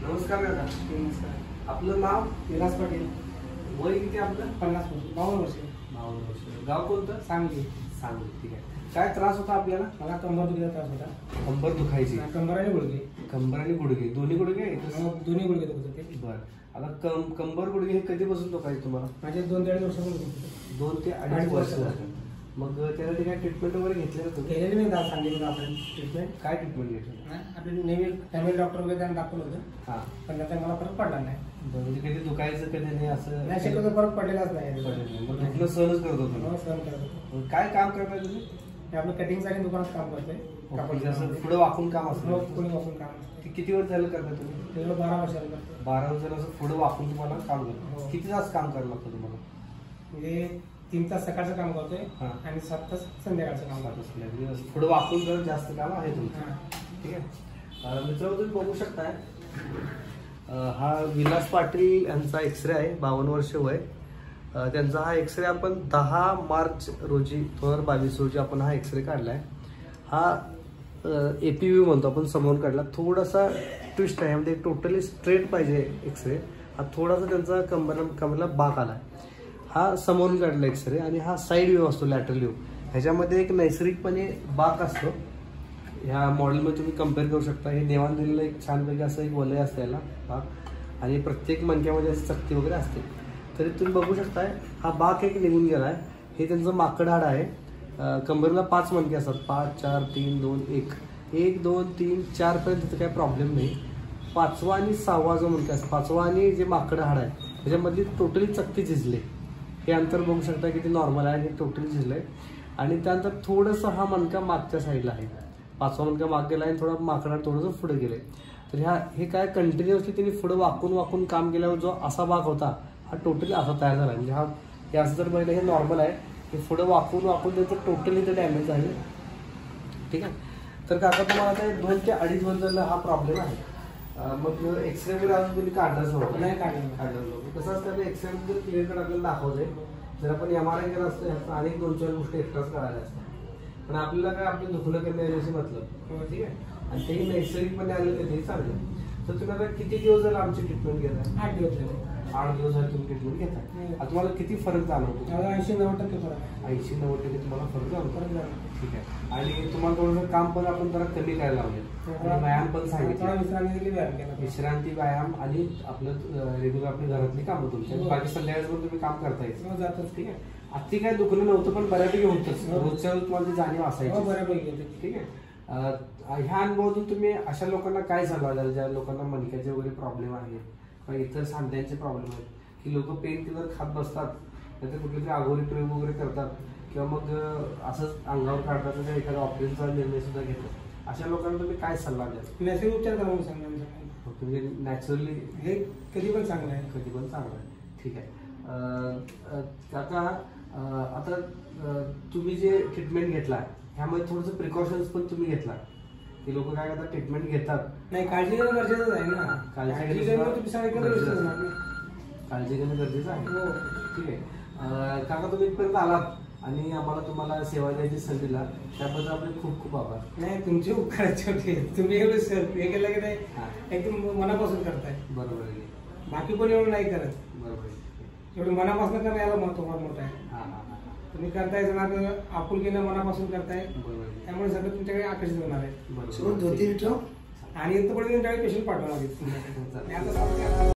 नमस्कार काका. आपलं नाव? विलास पाटील. वय किती आपलं? 50 वर्ष. 52 वर्ष. 52 वर्ष. गाव कोणतं? सांगली. सांगली. ठीक आहे. काय त्रास होता आपल्याला? मला कंबर दुखीचा त्रास होता. कंबर दुखायची? कंबर आणि गुडघे. कंबर आणि गुडघे दोन्ही गुडघे आहेत? दोन्ही गुडघे दुखत होते. बरं. आता कंबर गुडघे हे कधीपासून दुखायचे तुम्हाला? माझे 2 ते 2.5 वर्षापासून. 2 ते 2.5 वर्ष झालं. मग त्यासाठी काय ट्रीटमेंट वगैरे घेतलेलं तुम्ही? केलेली नाही दादा, सांगितलं आपण ट्रीटमेंट. काय ट्रीटमेंट घेतलं? आपले नेहमी फॅमिली डॉक्टर वगैरे त्यांना दाखवलं होतं. हां. पण त्याचा मला फरक पडला नाही. म्हणजे कधी दुखायचं कधी नाही असं? नाही, शक्यतो फरक पडलेलाच नाही. मग दुखणं सहनच करत होतो? सहन करत होतो. काय काम करताय तुम्ही? आपलं कटिंगचं आणि दुकानात काम करतोय. पुढे वाकून काम असतं? पुढे वाकून काम असतं. किती वर्ष झालं करता तुम्ही? 12 वर्षाला करतो. 12 वर्षाला असं पुढे वाकून तुम्हाला काम करतो? किती तास काम करायला लागतं तुम्हाला? म्हणजे 3 तास सकाळचं काम करतोय आणि 7 तास संध्याकाळचं काम करतोय. पुढे वाकून जर जास्त काम आहे तुमचं. ठीक आहे. मित्रांनो, तुम्ही बघू शकताय हा विलास पाटील यांचा एक्सरे आहे. 52 वर्ष वय. त्यांचा हा एक्सरे आपण 10 मार्च रोजी 2022 रोजी आपण हा एक्सरे काढलाय. हा APV म्हणतो आपण, समोरून काढला. थोडासा ट्विस्ट आहे, म्हणजे टोटली स्ट्रेट पाहिजे एक्सरे. हा थोडासा त्यांचा कमरला बाक आला. हा समोरून काढला एक्सरे आणि हा साईड व्ह्यू असतो, लॅटरल व्ह्यू. ह्याच्यामध्ये एक नैसर्गिकपणे बाक असतो. ह्या मॉडेलमध्ये तुम्ही कम्पेअर करू शकता. हे देवान दिलेलं एक छानपैकी असं एक वलय असतं याला, बाक. आणि प्रत्येक मणक्यामध्ये अशी चकती वगैरे असते. तरी तुम्ही बघू शकताय हा बाक एक निघून गेला आहे. हे त्यांचं माकड हाड आहे. कंबरला 5 मणके असतात. 5, 4, 3, 2, 1. 1, 2, 3, 4 पर्यंत तिथं काही प्रॉब्लेम नाही. 5वा आणि 6वा जो मणका असतो, 5वा आणि जे माकड हाड आहे त्याच्यामधली टोटली चकती झिजले. हे अंतर बघू शकता किती नॉर्मल आहे. हे टोटली झिजलंय. आणि त्यानंतर थोडंसं हा मणका मागच्या साईडला आहे. 5वा मणका माग गेला आणि थोडा माकडा थोडंसं पुढे गेलंय. तर हे काय कंटिन्युअसली त्यांनी पुढे वाकून काम केल्यावर जो असा भाग होता हा टोटली असा तयार झाला. म्हणजे हे असं जर बघितलं हे नॉर्मल आहे. हे पुढे वाकून त्याचं टोटली ते डॅमेज आहे. ठीक आहे. तर काका तुम्हाला आता 2 ते 2.5 वर्षाला हा प्रॉब्लेम आहे. मग एक्सरे वगैरे अजून तुम्ही काढलाच नव्हतं? नाही काढलं. कसं असतं, एक्सरे मध्ये क्लिअर कट आपल्याला दाखवतंय. जर आपण MRI केला असतं ह्याचा अनेक 2-4 गोष्टी एक्स्ट्राच करायला असतात. पण आपल्याला काय आपलं दुखणं कमी यायची मतलब. ठीक आहे. आणि तेही नैसर्गिकपणे आले तेही चांगलं. तर तुम्ही आता किती दिवस झाले आमची ट्रीटमेंट घेताय? 8 दिवस झाले. 8 दिवस झाले तुम्ही ट्रीटमेंट घेताय. आता तुम्हाला किती फरक जाणवतो? 80-90% फरक. 80-90% तुम्हाला फरक जाणवतो. ठीक आहे. आणि तुम्हाला थोडंसं काम पण आपण जरा कमी करायला लावले. व्यायाम पण सांगितलं. विश्रांती, व्यायाम आणि आपलं रेग्युलर आपली घरातली कामं तुमच्या. बाकी संध्याकाळी पण तुम्ही काम करताय जातच. ठीक आहे. अति काय दुखणं नव्हतं पण बऱ्यापैकी होतच. रोजच्या रोज तुम्हाला जाणीव असायची. बऱ्यापैकी. ठीक आहे. ह्या अनुभवातून तुम्ही अशा लोकांना काय सल्ला द्याल ज्या लोकांना मणक्याचे वगैरे प्रॉब्लेम आहेत किंवा इतर सांध्यांचे प्रॉब्लेम आहेत, की लोक पेन किलर खात बसतात, नाहीतर कुठले तरी आघोरी प्रयोग वगैरे करतात किंवा मग असंच अंगावर काढतात तर एखादा ऑपरेशनचा निर्णय सुद्धा घेतात. अशा लोकांना तुम्ही काय सल्ला द्याल? नैसर्गिक उपचार करून सांगा. म्हणजे नॅचरली हे कधी पण चांगलं आहे. कधी पण चांगलं आहे. ठीक आहे. काका, आता तुम्ही जे ट्रीटमेंट घेतला ह्यामध्ये थोडंसं प्रिकॉशन्स पण तुम्ही घेतला, की लोक काय करतात ट्रीटमेंट घेतात. नाही, काळजी घेणं गरजेचं आहे ना. काळजी घेणं गरजेचं आहे. ठीक आहे. काका, तुम्ही इथपर्यंत आलात आणि आम्हाला तुम्हाला सेवा द्यायची संधी दिला त्याबद्दल आपले खूप खूप आभार. नाही, तुमचे उपकाराचे होते. तुम्ही एवढं हे केलं की नाही एकदम मनापासून करताय. बरोबर आहे. बाकी कोणी एवढं नाही करत. बरोबर आहे. एवढं मनापासून करणं याला महत्व फार मोठं आहे. तुम्ही करताय जण आपुलकीनं मनापासून करताय, त्यामुळे सगळं तुमच्याकडे आकर्षित होणार आहे. आणि इथं पण तुमच्याकडे पेशंट पाठवणार आहेत.